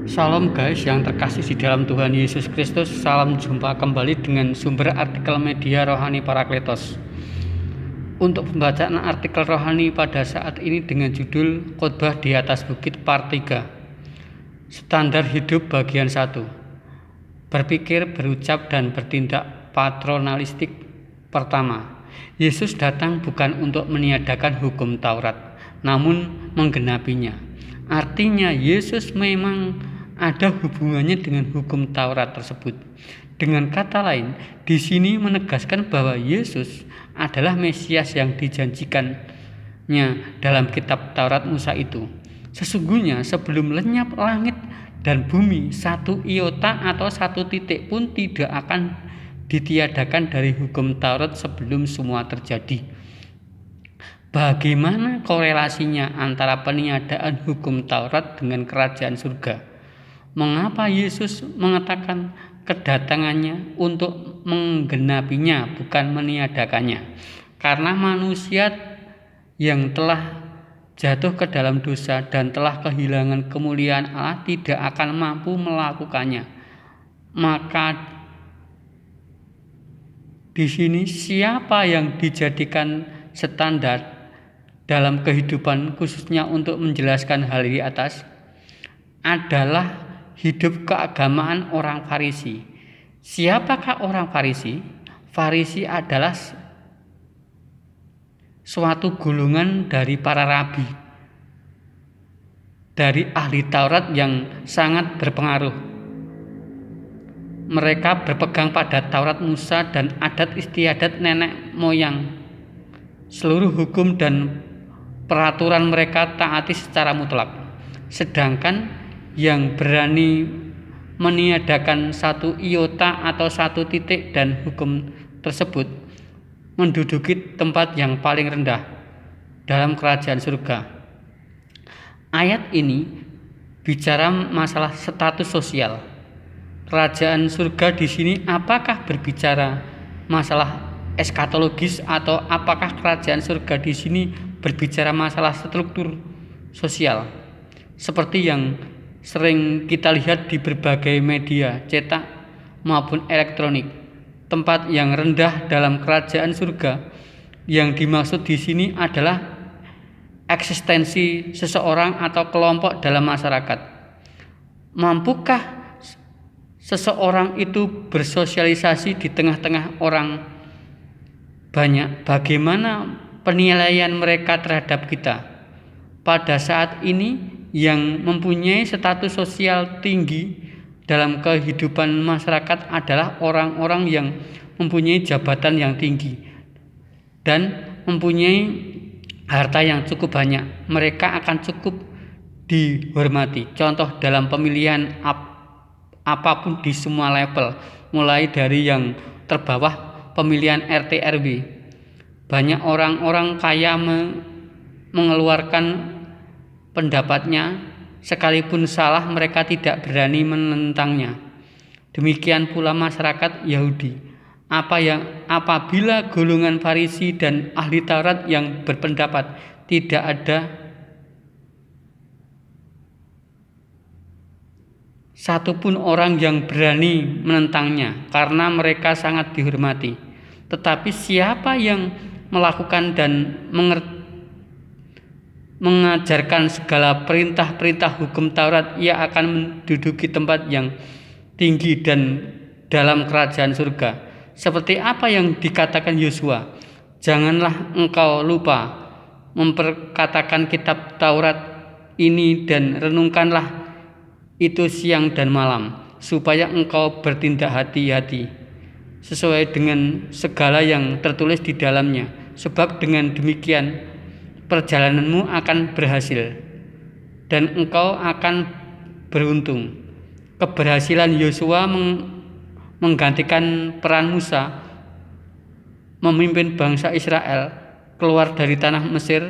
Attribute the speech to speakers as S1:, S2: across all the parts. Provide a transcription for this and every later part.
S1: Salam guys yang terkasih di dalam Tuhan Yesus Kristus. Salam jumpa kembali dengan sumber artikel media Rohani Parakletos. Untuk pembacaan artikel rohani pada saat ini dengan judul Khotbah di atas Bukit Part 3. Standar hidup bagian 1. Berpikir, berucap dan bertindak patronalistik. Pertama, Yesus datang bukan untuk meniadakan hukum Taurat, namun menggenapinya. Artinya Yesus memang ada hubungannya dengan hukum Taurat tersebut. Dengan kata lain, di sini menegaskan bahwa Yesus adalah Mesias yang dijanjikannya dalam kitab Taurat Musa itu. Sesungguhnya sebelum lenyap langit dan bumi, satu iota atau satu titik pun tidak akan ditiadakan dari hukum Taurat sebelum semua terjadi. Bagaimana korelasinya antara peniadaan hukum Taurat dengan kerajaan surga? Mengapa Yesus mengatakan kedatangannya untuk menggenapinya, bukan meniadakannya? Karena manusia yang telah jatuh ke dalam dosa dan telah kehilangan kemuliaan Allah tidak akan mampu melakukannya. Maka di sini siapa yang dijadikan standar dalam kehidupan khususnya untuk menjelaskan hal di atas adalah hidup keagamaan orang Farisi. Siapakah orang Farisi? Farisi adalah suatu golongan dari para rabi, dari ahli Taurat yang sangat berpengaruh. Mereka berpegang pada Taurat Musa dan adat istiadat nenek moyang. Seluruh hukum dan peraturan mereka taati secara mutlak. Sedangkan yang berani meniadakan satu iota atau satu titik dan hukum tersebut menduduki tempat yang paling rendah dalam kerajaan surga. Ayat ini bicara masalah status sosial. Kerajaan surga di sini apakah berbicara masalah eskatologis atau apakah kerajaan surga di sini berbicara masalah struktur sosial? Seperti yang sering kita lihat di berbagai media cetak maupun elektronik, tempat yang rendah dalam kerajaan surga. Yang dimaksud di sini adalah eksistensi seseorang atau kelompok dalam masyarakat. Mampukah seseorang itu bersosialisasi di tengah-tengah orang banyak? Bagaimana penilaian mereka terhadap kita? Pada saat ini yang mempunyai status sosial tinggi dalam kehidupan masyarakat adalah orang-orang yang mempunyai jabatan yang tinggi dan mempunyai harta yang cukup banyak. Mereka akan cukup dihormati. Contoh dalam pemilihan apapun di semua level, mulai dari yang terbawah pemilihan RT RW. Banyak orang-orang kaya mengeluarkan pendapatnya, sekalipun salah mereka tidak berani menentangnya. Demikian pula masyarakat Yahudi. Apabila golongan Farisi dan ahli Taurat yang berpendapat tidak ada satupun orang yang berani menentangnya karena mereka sangat dihormati. Tetapi siapa yang melakukan dan mengajarkan segala perintah-perintah hukum Taurat, ia akan menduduki tempat yang tinggi dan dalam kerajaan surga. Seperti apa yang dikatakan Yosua, janganlah engkau lupa memperkatakan kitab Taurat ini dan renungkanlah itu siang dan malam, supaya engkau bertindak hati-hati sesuai dengan segala yang tertulis di dalamnya. Sebab dengan demikian perjalananmu akan berhasil dan engkau akan beruntung. Keberhasilan Yosua menggantikan peran Musa memimpin bangsa Israel keluar dari tanah Mesir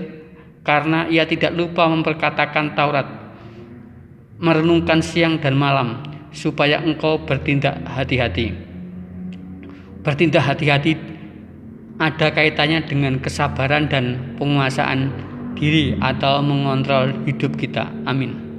S1: karena ia tidak lupa memperkatakan Taurat, merenungkan siang dan malam, supaya engkau bertindak hati-hati. Bertindak hati-hati ada kaitannya dengan kesabaran dan penguasaan diri atau mengontrol hidup kita. Amin.